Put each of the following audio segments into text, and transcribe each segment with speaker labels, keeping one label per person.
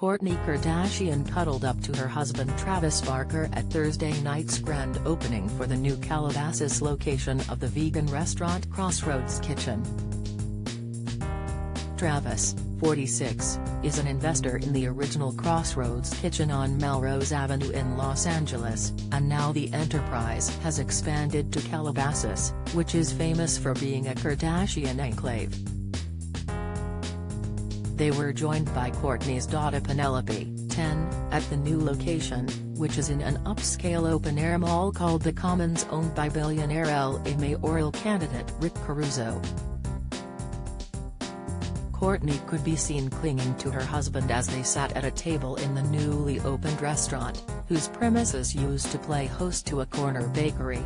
Speaker 1: Kourtney Kardashian cuddled up to her husband Travis Barker at Thursday night's grand opening for the new Calabasas location of the vegan restaurant Crossroads Kitchen. Travis, 46, is an investor in the original Crossroads Kitchen on Melrose Avenue in Los Angeles, and now the enterprise has expanded to Calabasas, which is famous for being a Kardashian enclave. They were joined by Kourtney's daughter Penelope, 10, at the new location, which is in an upscale open-air mall called The Commons, owned by billionaire LA mayoral candidate Rick Caruso. Kourtney could be seen clinging to her husband as they sat at a table in the newly opened restaurant, whose premises used to play host to a corner bakery.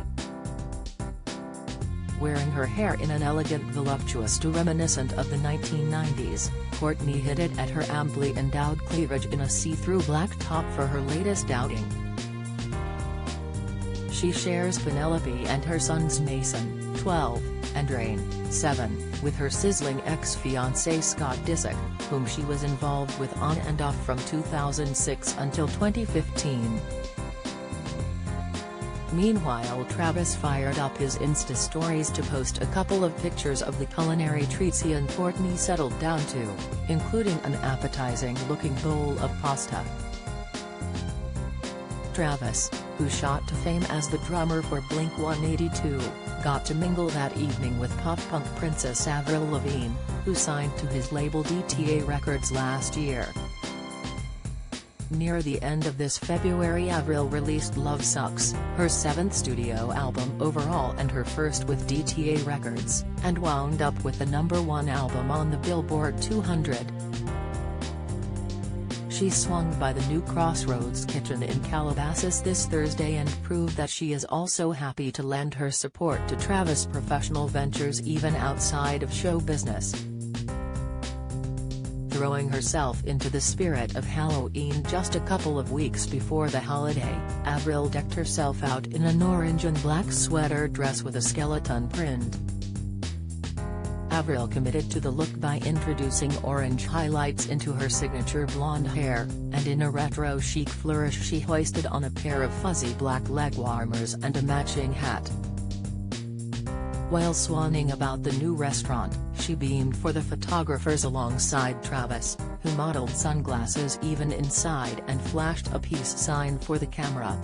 Speaker 1: Wearing her hair in an elegant voluptuous do reminiscent of the 1990s, Kourtney hid it at her amply endowed cleavage in a see-through black top for her latest outing. She shares Penelope and her sons Mason, 12, and Rain, 7, with her sizzling ex-fiancé Scott Disick, whom she was involved with on and off from 2006 until 2015. Meanwhile, Travis fired up his Insta stories to post a couple of pictures of the culinary treats he and Kourtney settled down to, including an appetizing-looking bowl of pasta. Travis, who shot to fame as the drummer for Blink-182, got to mingle that evening with pop-punk princess Avril Lavigne, who signed to his label DTA Records last year. Near the end of this February, Avril released Love Sucks, her 7th studio album overall and her first with DTA Records, and wound up with the #1 album on the Billboard 200. She swung by the new Crossroads Kitchen in Calabasas this Thursday and proved that she is also happy to lend her support to Travis' professional ventures even outside of show business. Throwing herself into the spirit of Halloween just a couple of weeks before the holiday, Avril decked herself out in an orange and black sweater dress with a skeleton print. Avril committed to the look by introducing orange highlights into her signature blonde hair, and in a retro chic flourish she hoisted on a pair of fuzzy black leg warmers and a matching hat. While swanning about the new restaurant, she beamed for the photographers alongside Travis, who modeled sunglasses even inside and flashed a peace sign for the camera.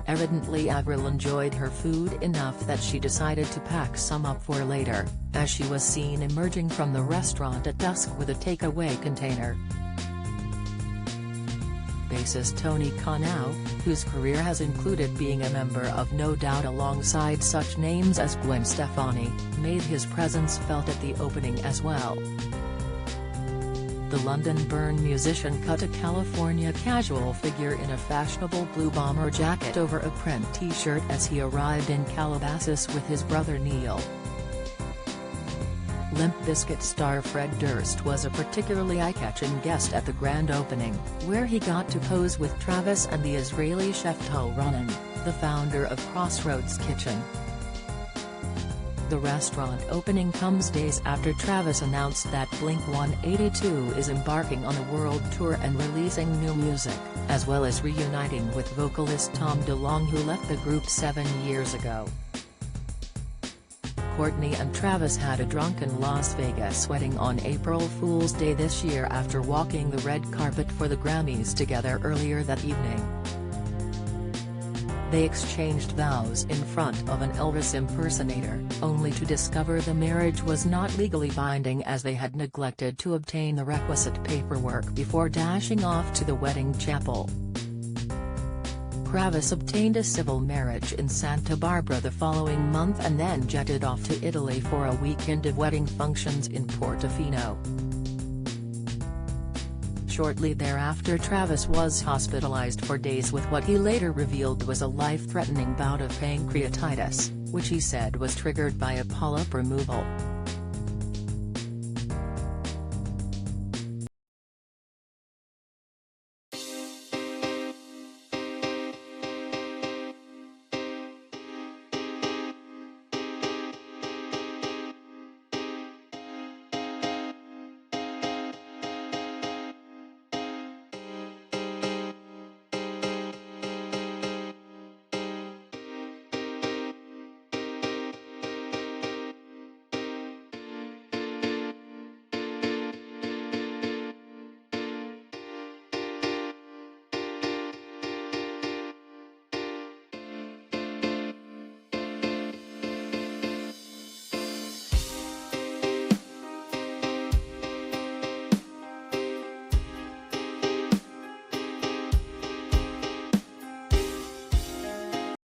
Speaker 1: Evidently Avril enjoyed her food enough that she decided to pack some up for later, as she was seen emerging from the restaurant at dusk with a takeaway container. Bassist Tony Connell, whose career has included being a member of No Doubt alongside such names as Gwen Stefani, made his presence felt at the opening as well. The London-born musician cut a California casual figure in a fashionable blue bomber jacket over a print t-shirt as he arrived in Calabasas with his brother Neil. Limp Bizkit star Fred Durst was a particularly eye-catching guest at the grand opening, where he got to pose with Travis and the Israeli chef Tal Ronen, the founder of Crossroads Kitchen. The restaurant opening comes days after Travis announced that Blink-182 is embarking on a world tour and releasing new music, as well as reuniting with vocalist Tom DeLonge, who left the group 7 years ago. Kourtney and Travis had a drunken Las Vegas wedding on April Fool's Day this year after walking the red carpet for the Grammys together earlier that evening. They exchanged vows in front of an Elvis impersonator, only to discover the marriage was not legally binding as they had neglected to obtain the requisite paperwork before dashing off to the wedding chapel. Travis obtained a civil marriage in Santa Barbara the following month and then jetted off to Italy for a weekend of wedding functions in Portofino. Shortly thereafter, Travis was hospitalized for days with what he later revealed was a life-threatening bout of pancreatitis, which he said was triggered by a polyp removal.